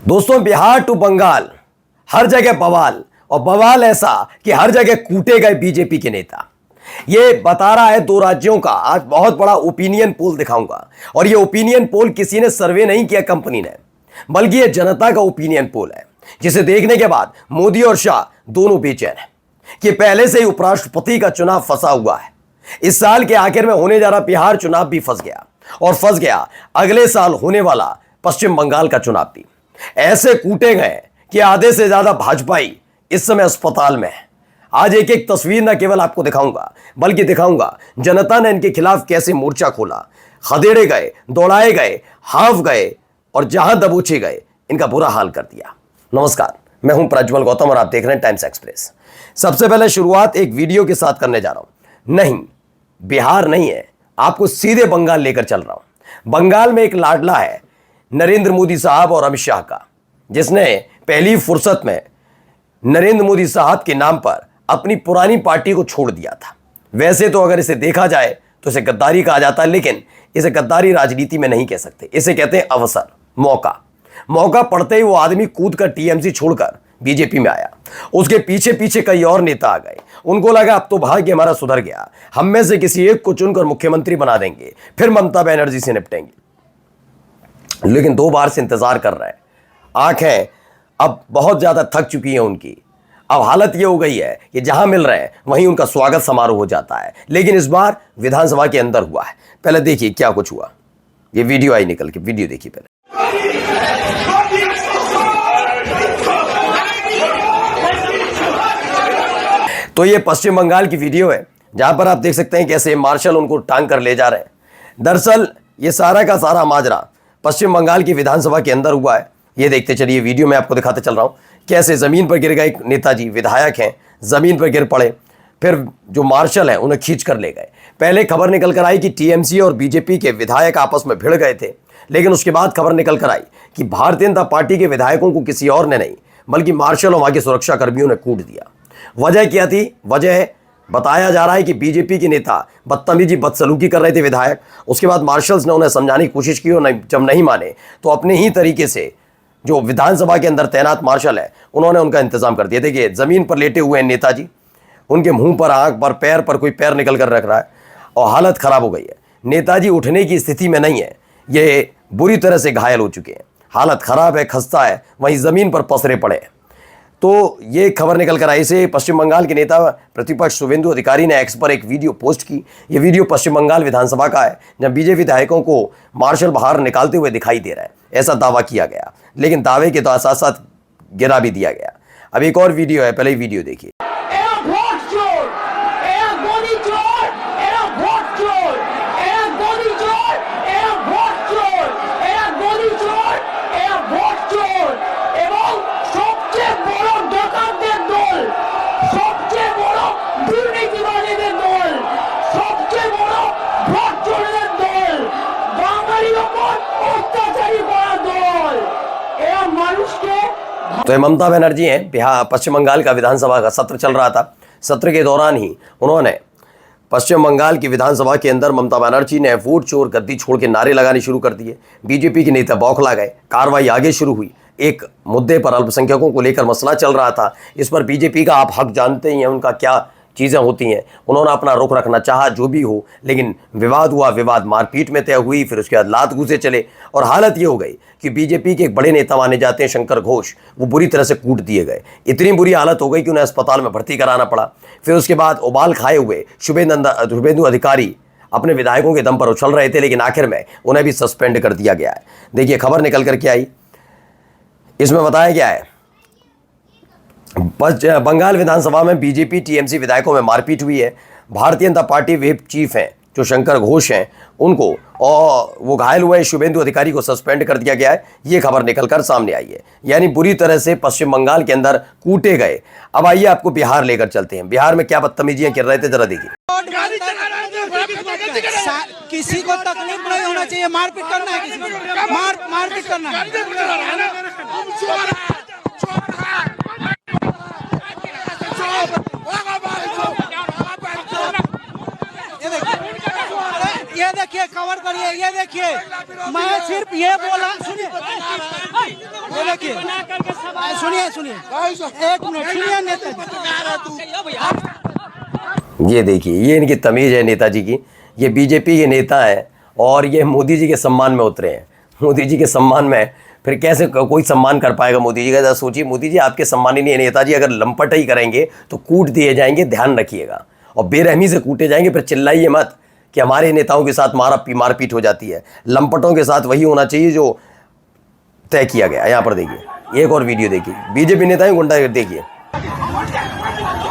दोस्तों, बिहार टू बंगाल हर जगह बवाल, और बवाल ऐसा कि हर जगह कूटे गए बीजेपी के नेता। ये बता रहा है दो राज्यों का आज बहुत बड़ा ओपिनियन पोल दिखाऊंगा। और ये ओपिनियन पोल किसी ने सर्वे नहीं किया कंपनी ने, बल्कि ये जनता का ओपिनियन पोल है, जिसे देखने के बाद मोदी और शाह दोनों बेचैन हैं कि पहले से ही उपराष्ट्रपति का चुनाव फंसा हुआ है। इस साल के आखिर में होने जा रहा बिहार चुनाव भी फंस गया, और फंस गया अगले साल होने वाला पश्चिम बंगाल का चुनाव भी। ऐसे कूटे गए कि आधे से ज्यादा भाजपाई इस समय अस्पताल में है। आज एक एक तस्वीर न केवल आपको दिखाऊंगा, बल्कि दिखाऊंगा जनता ने इनके खिलाफ कैसे मोर्चा खोला, खदेड़े गए, दौड़ाए गए, हाफ गए, और जहां दबोचे गए इनका बुरा हाल कर दिया। नमस्कार, मैं हूं प्रज्वल गौतम और आप देख रहे हैं टाइम्स एक्सप्रेस। सबसे पहले शुरुआत एक वीडियो के साथ करने जा रहा हूं। नहीं, बिहार नहीं है, आपको सीधे बंगाल लेकर चल रहा हूं। बंगाल में एक लाडला है नरेंद्र मोदी साहब और अमित शाह का, जिसने पहली फुर्सत में नरेंद्र मोदी साहब के नाम पर अपनी पुरानी पार्टी को छोड़ दिया था। वैसे तो अगर इसे देखा जाए तो इसे गद्दारी कहा जाता है, लेकिन इसे गद्दारी राजनीति में नहीं कह सकते। इसे कहते हैं अवसर, मौका। मौका पड़ते ही वो आदमी कूद कर टीएमसी छोड़कर बीजेपी में आया। उसके पीछे पीछे कई और नेता आ गए। उनको लगा अब तो भाग्य हमारा सुधर गया, हम में से किसी एक को चुनकर मुख्यमंत्री बना देंगे, फिर ममता बनर्जी से निपटेंगे। लेकिन 2 बार से इंतजार कर रहे हैं। आंखें अब बहुत ज्यादा थक चुकी हैं उनकी। अब हालत ये हो गई है कि जहां मिल रहे हैं वहीं उनका स्वागत समारोह हो जाता है। लेकिन इस बार विधानसभा के अंदर हुआ है। पहले देखिए क्या कुछ हुआ। ये वीडियो आई निकल के, वीडियो देखिए पहले। तो ये पश्चिम बंगाल की वीडियो है, जहां पर आप देख सकते हैं कैसे मार्शल उनको टांग कर ले जा रहे हैं। दरअसल ये सारा का सारा माजरा पश्चिम बंगाल की विधानसभा के अंदर हुआ है। ये देखते चलिए, वीडियो में आपको दिखाते चल रहा हूं कैसे जमीन पर गिर गए नेताजी, विधायक हैं, जमीन पर गिर पड़े। फिर जो मार्शल हैं उन्हें खींच कर ले गए। पहले खबर निकल कर आई कि टीएमसी और बीजेपी के विधायक आपस में भिड़ गए थे, लेकिन उसके बाद खबर निकल कर आई कि भारतीय जनता पार्टी के विधायकों को किसी और ने नहीं, बल्कि मार्शल और वहां के सुरक्षा कर्मियों ने कूट दिया। वजह क्या थी? वजह बताया जा रहा है कि बीजेपी के नेता बदतमीजी, बदसलूकी कर रहे थे विधायक। उसके बाद मार्शल्स ने उन्हें समझाने की कोशिश की, और जब नहीं माने तो अपने ही तरीके से जो विधानसभा के अंदर तैनात मार्शल है उन्होंने उनका इंतजाम कर दिया। देखिए जमीन पर लेटे हुए हैं नेताजी, उनके मुंह पर, आंख पर, पैर पर कोई पैर निकल कर रख रहा है, और हालत खराब हो गई है। नेताजी उठने की स्थिति में नहीं है, ये बुरी तरह से घायल हो चुके हैं, हालत खराब है, खस्ता है, वहीं जमीन पर पसरे पड़े हैं। तो ये खबर निकल कर आई से पश्चिम बंगाल के नेता प्रतिपक्ष शुभेंदु अधिकारी ने एक्स पर एक वीडियो पोस्ट की। ये वीडियो पश्चिम बंगाल विधानसभा का है, जब बीजेपी विधायकों को मार्शल बाहर निकालते हुए दिखाई दे रहा है, ऐसा दावा किया गया। लेकिन दावे के साथ साथ गिरा भी दिया गया। अब एक और वीडियो है, पहले ही वीडियो देखिए। तो ममता बनर्जी हैं, बिहार पश्चिम बंगाल का विधानसभा का सत्र चल रहा था। सत्र के दौरान ही उन्होंने पश्चिम बंगाल की विधानसभा के अंदर ममता बनर्जी ने वोट चोर, गद्दी छोड़ के नारे लगाने शुरू कर दिए। बीजेपी के नेता बौखला गए, कार्रवाई आगे शुरू हुई। एक मुद्दे पर, अल्पसंख्यकों को लेकर मसला चल रहा था, इस पर बीजेपी का आप हक जानते ही हैं, उनका क्या चीज़ें होती हैं। उन्होंने अपना रुख रखना चाहा, जो भी हो, लेकिन विवाद हुआ। विवाद मारपीट में तय हुई, फिर उसके बाद लात घूसे चले, और हालत ये हो गई कि बीजेपी के एक बड़े नेता माने जाते हैं शंकर घोष, वो बुरी तरह से कूट दिए गए। इतनी बुरी हालत हो गई कि उन्हें अस्पताल में भर्ती कराना पड़ा। फिर उसके बाद उबाल खाए हुए शुभेंदु अधिकारी अपने विधायकों के दम पर उछल रहे थे, लेकिन आखिर में उन्हें भी सस्पेंड कर दिया गया है। देखिए खबर निकल करके आई, इसमें बताया गया है बंगाल विधानसभा में बीजेपी टीएमसी विधायकों में मारपीट हुई है। Bharatiya Janata party whip chief हैं जो शंकर घोष हैं, उनको, और वो घायल हुए शुभेंदु अधिकारी को सस्पेंड कर दिया गया है। ये खबर निकलकर सामने आई है। यानी बुरी तरह से पश्चिम बंगाल के अंदर कूटे गए। अब आइए आपको बिहार लेकर चलते हैं। बिहार में क्या बदतमीजियां कर रहे थे, जरा देखिए। किसी को तकलीफ नहीं होना चाहिए, मारपीट करना है, किसी को मारपीट करना है। ये देखिए, कवर करिए, ये देखिए, मैं सिर्फ ये बोला, सुनिए, ये देखिए, सुनिए सुनिए, एक मिनट सुनिए नेताजी। ये देखिए, ये इनकी तमीज़ है नेताजी की। ये बीजेपी के नेता हैं और ये मोदी जी के सम्मान में उतरे हैं। मोदी जी के सम्मान में फिर कैसे कोई सम्मान कर पाएगा मोदी जी का? जरा सोचिए, मोदी जी आपके सम्माननीय नेताजी अगर लंपट ही करेंगे तो कूट दिए जाएंगे, ध्यान रखिएगा, और बेरहमी से कूटे जाएंगे। फिर चिल्लाइए मत कि हमारे नेताओं के साथ मारपीट हो जाती है। लंपटों के साथ वही होना चाहिए जो तय किया गया। यहाँ पर देखिए एक और वीडियो देखिए, बीजेपी नेता ही गुंडा, देखिए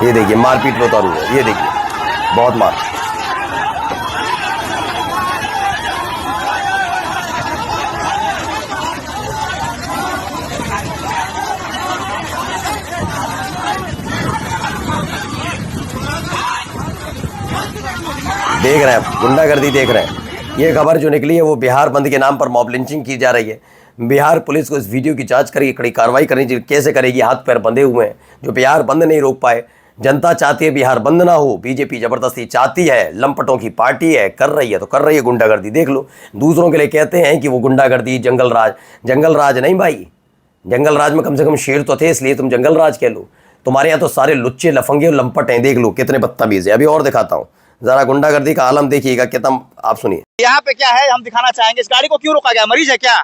ये देखिए मारपीट में उतारू है, ये देखिए बहुत मार। देख रहे हैं गुंडागर्दी, देख रहे हैं। ये खबर जो निकली है वो बिहार बंद के नाम पर मॉब लिंचिंग की जा रही है। बिहार पुलिस को इस वीडियो की जांच करेगी, कड़ी कार्रवाई करनी चाहिए। कैसे करेगी? हाथ पैर बंधे हुए हैं जो बिहार बंद नहीं रोक पाए। जनता चाहती है बिहार बंद ना हो, बीजेपी जबरदस्ती चाहती है, लंपटों की पार्टी है, कर रही है तो कर रही है गुंडागर्दी। देख लो, दूसरों के लिए कहते हैं कि वो गुंडागर्दी, जंगल राज। जंगल राज नहीं भाई, जंगल राज में कम से कम शेर तो थे, इसलिए तुम जंगल राज कह लो। तुम्हारे यहाँ तो सारे लुच्चे लफंगे और लंपट हैं, देख लो कितने बदतमीज है। अभी और दिखाता हूँ, जरा गुंडागर्दी का आलम देखिएगा कितना, आप सुनिए। यहाँ पे क्या है हम दिखाना चाहेंगे, इस गाड़ी को क्यों रोका गया? मरीज है क्या?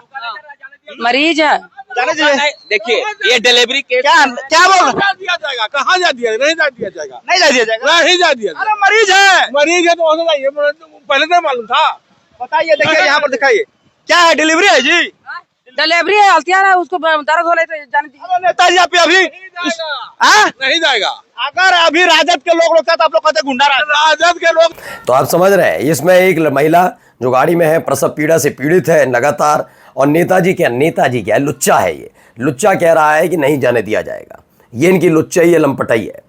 मरीज है। जाने दीजिए। देखिए ये डिलीवरी के क्या बोल रहे? दिया जाएगा, कहाँ जा दिया? नहीं जा दिया जाएगा, नहीं जा दिया जाएगा, नहीं जा दिया। अरे मरीज है, मरीज है तो वहाँ जाइए, पहले नहीं मालूम था। बताइए। देखिए यहाँ पर दिखाइए, क्या है? डिलीवरी है जी, डिलीवरी है, हल्तियार है, उसको दर्द हो रही तो जाने दीजिए। नेताजी आप अभी नहीं जाएगा। अगर अभी राजद के लोग रोकते तो आप लोग कहते गुंडा राजद के लोग। तो आप समझ रहे हैं, इसमें एक महिला जो गाड़ी में है प्रसव पीड़ा से पीड़ित है लगातार, और नेताजी क्या है? लुच्चा है। ये लुच्चा कह रहा है कि नहीं जाने दिया जाएगा। ये इनकी लुच्चाई है, लंपटाई है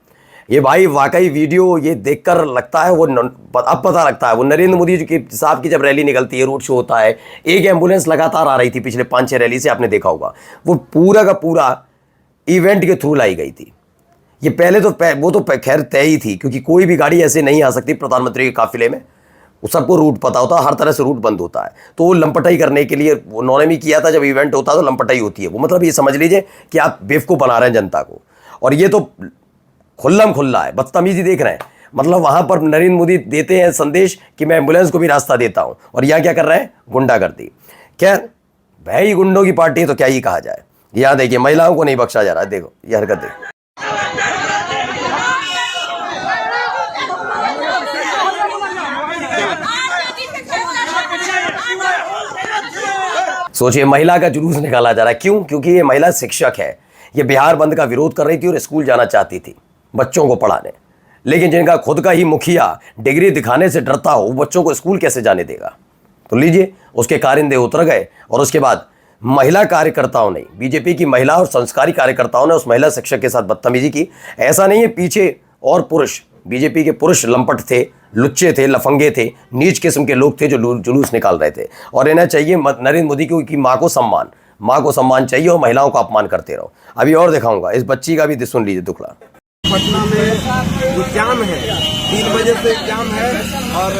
ये भाई। वाकई वीडियो ये देखकर लगता है वो अब पता लगता है वो नरेंद्र मोदी जी साहब की जब रैली निकलती है, रोड शो होता है, एक एम्बुलेंस लगातार आ रही थी पिछले 5-6 रैली से, आपने देखा होगा। वो पूरा का पूरा इवेंट के थ्रू लाई गई थी। ये पहले तो वो तो खैर तय ही थी, क्योंकि कोई भी गाड़ी ऐसे नहीं आ सकती प्रधानमंत्री के काफिले में। सबको रूट पता होता है, हर तरह से रूट बंद होता है। तो वो लंपटाई करने के लिए उन्होंने भी किया था। जब इवेंट होता है तो लंपटाई होती है। वो मतलब ये समझ लीजिए कि आप बेवकूफ़ बना रहे हैं जनता को। और ये तो खुल्लम खुल्ला है, बदतमीजी देख रहे हैं। मतलब वहाँ पर नरेंद्र मोदी देते हैं संदेश कि मैं एम्बुलेंस को भी रास्ता देता हूँ, और यहाँ क्या कर रहे हैं? गुंडागर्दी। खैर भाई, गुंडों की पार्टी है तो क्या ही कहा जाए। यहाँ देखिए महिलाओं को नहीं बख्शा जा रहा है, देखो ये हरकत देखो। सोचिए, महिला का जुलूस निकाला जा रहा है। क्यों? क्योंकि ये महिला शिक्षक है। ये बिहार बंद का विरोध कर रही थी और स्कूल जाना चाहती थी बच्चों को पढ़ाने। लेकिन जिनका खुद का ही मुखिया डिग्री दिखाने से डरता हो, वो बच्चों को स्कूल कैसे जाने देगा? तो लीजिए, उसके कारिंदे उतर गए। और उसके बाद महिला कार्यकर्ताओं ने, बीजेपी की महिला और संस्कारी कार्यकर्ताओं ने उस महिला शिक्षक के साथ बदतमीजी की। ऐसा नहीं है, पीछे और पुरुष, बीजेपी के पुरुष लंपट थे, लुच्चे थे, लफंगे थे, नीच किस्म के लोग थे जो जुलूस निकाल रहे थे। और इन्हें चाहिए नरेंद्र मोदी की माँ को सम्मान चाहिए, और महिलाओं का अपमान करते रहो। अभी और दिखाऊंगा, इस बच्ची का भी सुन लीजिए दुखड़ा। पटना में जो जाम है, 3 बजे से जाम है और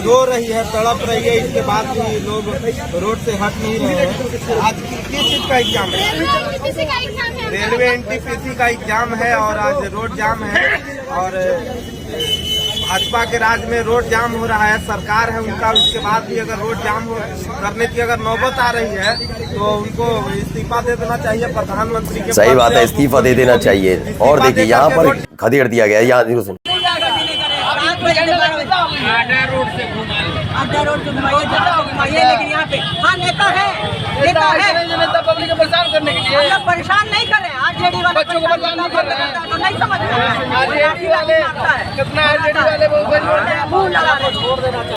रो रही है, तड़प रही है। इसके बाद भी लोग रोड से हट नहीं रहे हैं। आज किस चीज का एग्जाम है? रेलवे एनटीपीसी का एग्जाम है और आज रोड जाम है। और भाजपा के राज में रोड जाम हो रहा है, सरकार है उनका। उसके बाद भी अगर रोड जाम करने की अगर नौबत आ रही है तो उनको इस्तीफा दे देना चाहिए प्रधानमंत्री के। सही बात है, इस्तीफा दे देना चाहिए। और देखिए यहाँ पर खदेड़ दिया गया। यहाँ रोड से घुमाइए, लेकिन यहाँ पे हाँ नेता है, पब्लिक को परेशान करने के लिए। परेशान नहीं कर रहे, आरजेडी वाले बच्चों को परेशान नहीं कर रहे हैं, तो नहीं समझ रहे।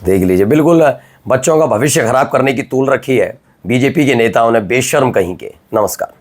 देख लीजिए, बिल्कुल बच्चों का भविष्य खराब करने की तूल रखी है बीजेपी के नेताओं ने, बेशर्म कहीं के। नमस्कार।